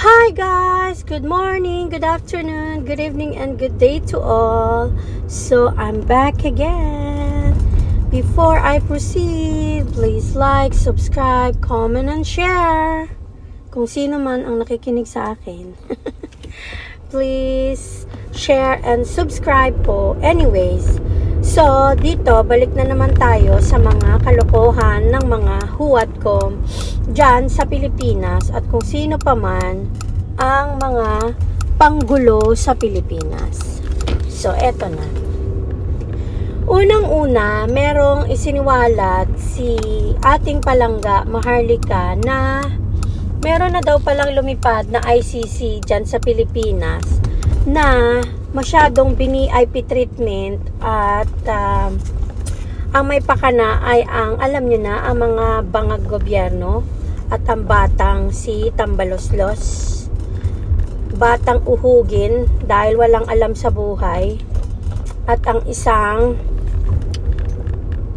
Hi guys! Good morning, good afternoon, good evening, and good day to all. So, I'm back again. Before I proceed, please like, subscribe, comment, and share. Kung sino man ang nakikinig sa akin. Please share and subscribe po. Anyways, so dito, balik na naman tayo sa mga kalokohan ng mga huwad ko dyan sa Pilipinas at kung sino pa man ang mga panggulo sa Pilipinas. So, eto na. Unang-una, merong isiniwalat si ating palangga, Maharlika, na meron na daw palang lumipad na ICC dyan sa Pilipinas na masyadong bini-IP treatment at ang may pakana ay ang, alam nyo na, ang mga bangag gobyerno at ang batang si Tambaloslos. Batang uhugin dahil walang alam sa buhay at ang isang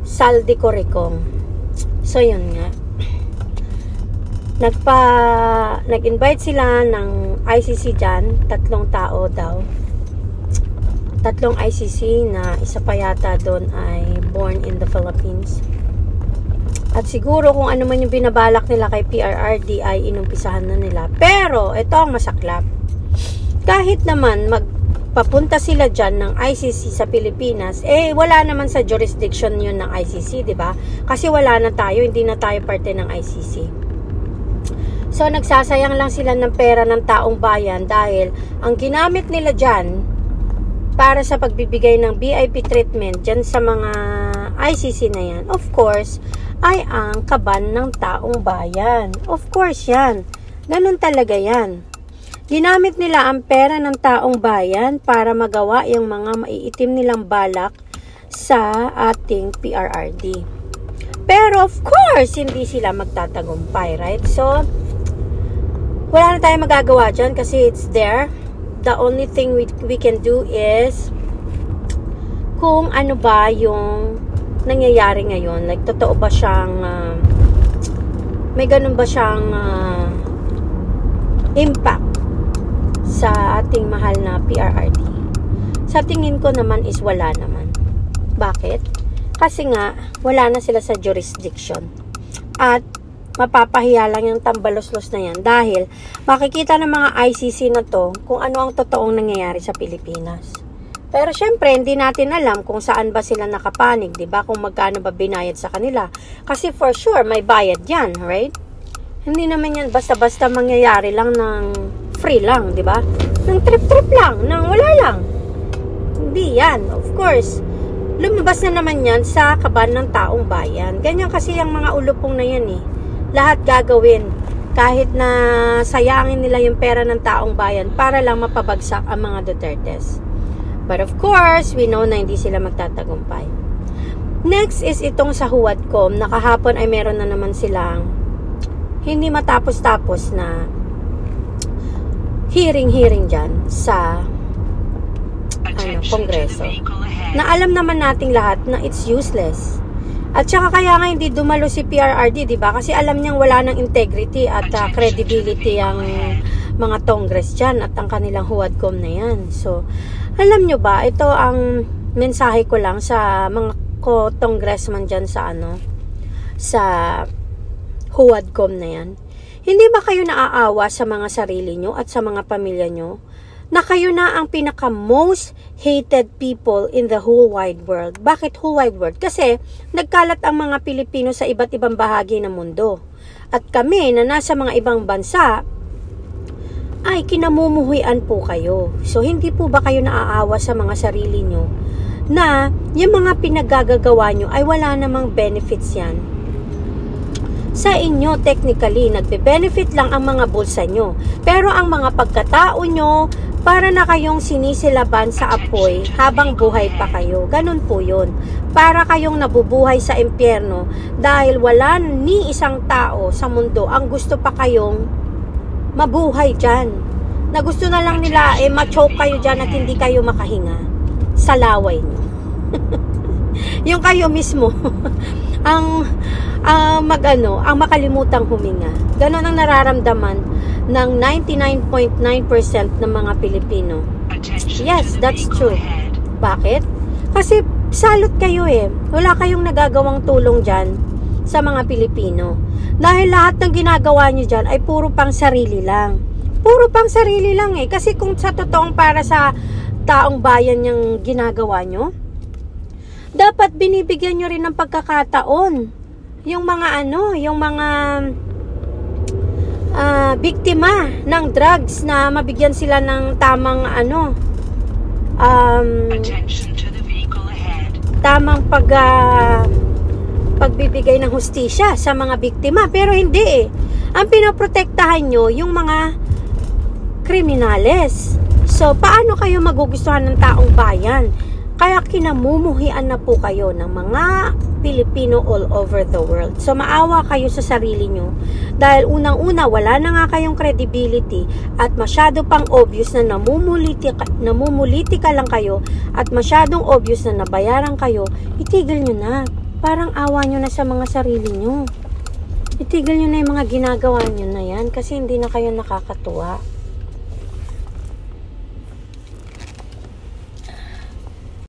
saldikorikong. So, yun nga. Nag-invite sila ng ICC dyan, 3 tao daw. 3 ICC na isa pa yata doon ay born in the Philippines. At siguro kung ano man yung binabalak nila kay PRRD ay inumpisahan na nila. Pero ito ang masaklap. Kahit naman magpapunta sila dyan ng ICC sa Pilipinas, eh wala naman sa jurisdiction yun ng ICC, di ba? Kasi wala na tayo, hindi na tayo parte ng ICC. So nagsasayang lang sila ng pera ng taong bayan dahil ang ginamit nila dyan para sa pagbibigay ng VIP treatment dyan sa mga ICC na yan, of course, ay ang kaban ng taong bayan. Of course yan. Ganun talaga yan. Ginamit nila ang pera ng taong bayan para magawa yung mga maiitim nilang balak sa ating PRRD. Pero of course, hindi sila magtatagumpay, right? So, wala na tayong magagawa dyan kasi it's there. The only thing we can do is kung ano ba yung nangyayari ngayon. Like, totoo ba siyang may ganun ba siyang impact sa ating mahal na PRRD? Sa tingin ko naman is wala naman. Bakit? Kasi nga, wala na sila sa jurisdiction. At mapapahiya lang yung Tambaloslos na yan dahil makikita ng mga ICC na to kung ano ang totoong nangyayari sa Pilipinas. Pero syempre, hindi natin alam kung saan ba sila nakapanig, di ba? Kung magkano ba binayad sa kanila. Kasi for sure, may bayad yan, right? Hindi naman yan basta-basta mangyayari lang ng free lang, di ba? Ng trip-trip lang, ng wala lang. Hindi yan, of course. Lumabas na naman yan sa kaban ng taong bayan. Ganyan kasi yung mga ulupong na yan eh. Lahat gagawin kahit na sayangin nila yung pera ng taong bayan para lang mapabagsak ang mga Dutertes. But of course, we know na hindi sila magtatagumpay. Next is itong sa Huwadcom. Nakahapon ay meron na naman silang hindi matapos-tapos na hearing dyan sa Kongreso. Na alam naman nating lahat na it's useless. At saka kaya nga hindi dumalo si PRRD, di ba? Kasi alam niyang wala ng integrity at credibility ang mga Congress dyan at ang kanilang Huwadcom na yan. So, alam nyo ba, ito ang mensahe ko lang sa mga congressman dyan sa sa Huwadcom na yan. Hindi ba kayo naaawa sa mga sarili nyo at sa mga pamilya nyo? Na kayo na ang pinaka-most hated people in the whole wide world. Bakit whole wide world? Kasi nagkalat ang mga Pilipino sa iba't ibang bahagi ng mundo. At kami na nasa mga ibang bansa, ay kinamumuhuyan po kayo. So, hindi po ba kayo naaawa sa mga sarili nyo na yung mga pinaggagawa nyo ay wala namang benefits yan? Sa inyo, technically, nagbe-benefit lang ang mga bulsa nyo. Pero ang mga pagkatao nyo, para na kayong sinisilaban sa apoy habang buhay pa kayo. Ganun po yun. Para kayong nabubuhay sa impyerno dahil wala ni isang tao sa mundo ang gusto pa kayong mabuhay dyan. Na gusto na lang nila ma-choke kayo dyan at hindi kayo makahinga sa laway nyo. Yung kayo mismo ang ang makalimutang huminga. Ganon ang nararamdaman ng 99.9% ng mga Pilipino. Yes, that's true. Bakit? Kasi salot kayo eh. Wala kayong nagagawang tulong dyan sa mga Pilipino. Dahil lahat ng ginagawa nyo dyan ay puro pang sarili lang. Puro pang sarili lang eh. Kasi kung sa totoong para sa taong bayan yung ginagawa nyo, dapat binibigyan nyo rin ng pagkakataon yung mga yung mga biktima ng drugs na mabigyan sila ng tamang tamang pagbibigay ng hustisya sa mga biktima. Pero hindi eh. Ang pinoprotektahan nyo yung mga kriminales. So, paano kayo magugustuhan ng taong bayan? Kaya kinamumuhian na po kayo ng mga Pilipino all over the world. So, maawa kayo sa sarili nyo. Dahil unang-una, wala na nga kayong credibility at masyado pang obvious na namumuliti ka lang kayo at masyadong obvious na nabayaran kayo. Itigil nyo na. Parang awa nyo na sa mga sarili nyo. Itigil nyo na yung mga ginagawa nyo na yan kasi hindi na kayo nakakatuwa.